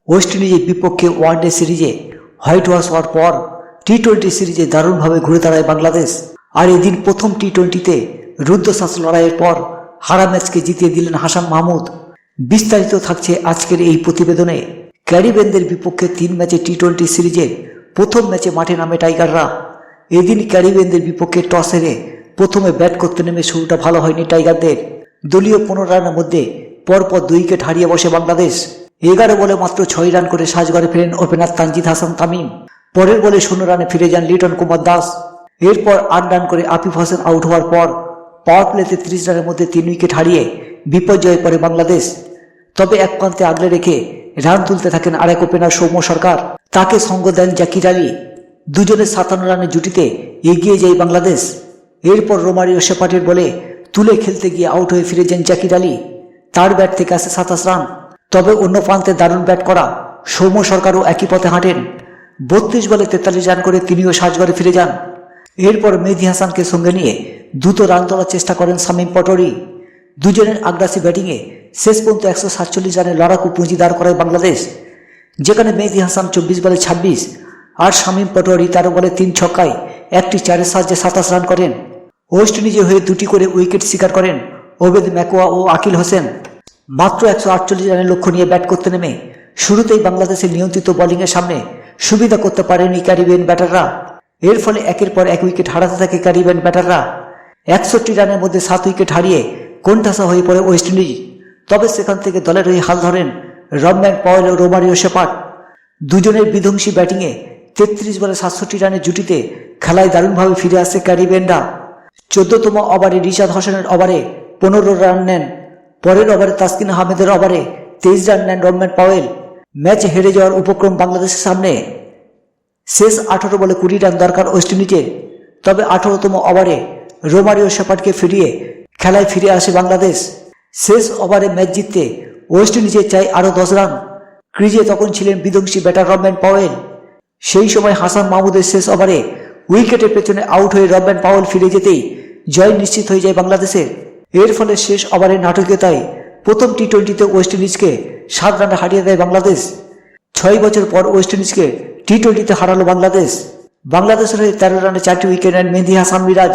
West ইন্ডিজের বিপক্ষে one day সিরিজে হোয়াইট ওয়াশ হওয়ার পর টি-20 সিরিজে দারুণভাবে ঘুরে দাঁড়ায় বাংলাদেশ। আর এদিন প্রথম টি-20তে রুদ্ধশ্বাস লড়াইয়ের পর হারা ম্যাচকে জিতিয়ে দিলেন হাসান মাহমুদ। বিস্তারিত থাকছে আজকের এই প্রতিবেদনে। ক্যারিবিয়ানদের বিপক্ষে 3 ম্যাচে টি-20 সিরিজের প্রথম ম্যাচে মাঠে নামে টাইগাররা। এদিন ক্যারিবিয়ানদের বিপক্ষে টস হেরে প্রথমে ব্যাট করতে নেমে শুরুটা ভালো হয়নি টাইগারদের। দলীয় 15 রানের মধ্যে পরপর 2 উইকেট হারিয়ে বসে বাংলাদেশ। 11 বলে মাত্র 6 রান করে সাজঘরে ফেরেন ওপেনার তানজিদ হাসান তামিম। পরের বলে 0 রানে ফিরে যান লিটন কুমার দাস। এরপর 8 রান করে আফিফ হোসেন আউট হওয়ার পর পাওয়ার প্লেতে 30 রানের মধ্যে 3 উইকেট হারিয়ে বিপর্যয়ে পড়ে বাংলাদেশ। তবে এক প্রান্তে আগলে রেখে রান তুলতে থাকেন আরেক ওপেনার সৌম্য সরকার। তাকে সঙ্গ দেন জাকির আলী। দুজনের 57 রানের জুটিতে এগিয়ে যায় বাংলাদেশ। এরপর রোমারিও শেপার্ডের বলে তুলে খেলতে গিয়ে আউট হয়ে ফিরে যান জাকির আলী। তার ব্যাট থেকে আসে 27 রান। তবে অন্য প্রান্তে দারুণ ব্যাট করা সৌম্য সরকারও একই পথে হাঁটেন। 32 বলে 43 রান করে তিনিও সাজঘরে ফিরে যান। এরপর মেহেদী হাসানকে সঙ্গে নিয়ে দ্রুত রান তোলার চেষ্টা করেন শামীম পটোয়ারি। দুজনের আগ্রাসী ব্যাটিংয়ে শেষ পর্যন্ত 147 রানের লড়াকু পুঁজি দাঁড় করায় বাংলাদেশ, যেখানে মেহেদী হাসান 24 বলে 26 আর শামীম পটোয়ারি 13 বলে 3 ছক্কায় একটি 4-এর সাহায্যে 27 রান করেন। ওয়েস্ট ইন্ডিজের হয়ে 2টি করে উইকেট শিকার করেন ওবেদ ম্যাকোয়া ও আকিল হোসেন। মাত্র 148 রানের লক্ষ্য নিয়ে ব্যাট করতে নেমে শুরুতেই বাংলাদেশের নিয়ন্ত্রিত বোলিংয়ের সামনে সুবিধা করতে পারেনি ক্যারিবিয়ান ব্যাটাররা। এর ফলে একের পর এক উইকেট হারাতে থাকে ক্যারিবিয়ান ব্যাটাররা। 61 রানের মধ্যে 7 উইকেট হারিয়ে কোণঠাসা হয়ে পড়ে ওয়েস্ট ইন্ডিজ। তবে সেখান থেকে দলের হয়ে হাল ধরেন রবম্যান পাওয়েল ও রোমারিও শেপার্ড। দুজনের বিধ্বংসী ব্যাটিংয়ে 33 বলে 67 রানের জুটিতে খেলায় দারুণভাবে ফিরে আসে ক্যারিবিয়ানরা। 14তম ওভারে রিশাদ হোসেনের ওভারে 15 রান নেন। পরের ওভারে তাসকিন আহমেদের ওভারে 23 রান নেন রবম্যান পাওয়েল। ম্যাচ হেরে যাওয়ার উপক্রম বাংলাদেশের সামনে। শেষ 18 বলে 20 রান দরকার ওয়েস্ট ইন্ডিজের। তবে 18তম ওভারে রোমারিও শেপার্ডকে ফিরিয়ে খেলায় ফিরে আসে বাংলাদেশ। শেষ ওভারে ম্যাচ জিততে ওয়েস্ট ইন্ডিজের চাই আরও 10 রান। ক্রিজে তখন ছিলেন বিধ্বংসী ব্যাটার রবম্যান পাওয়েল। সেই সময় হাসান মাহমুদের শেষ ওভারে উইকেটের পেছনে আউট হয়ে রবম্যান পাওয়েল ফিরে যেতেই জয় নিশ্চিত হয়ে যায় বাংলাদেশের। এর ফলে শেষ ওভারে নাটকীয়তায় প্রথম টি-20তে ওয়েস্ট ইন্ডিজকে 7 রানে হারিয়ে দেয় বাংলাদেশ। 6 বছর পর ওয়েস্ট ইন্ডিজকে টি-20তে হারালো বাংলাদেশ। বাংলাদেশের হয়ে 13 রানে 4টি উইকেট নেন মেহেদী হাসান মিরাজ।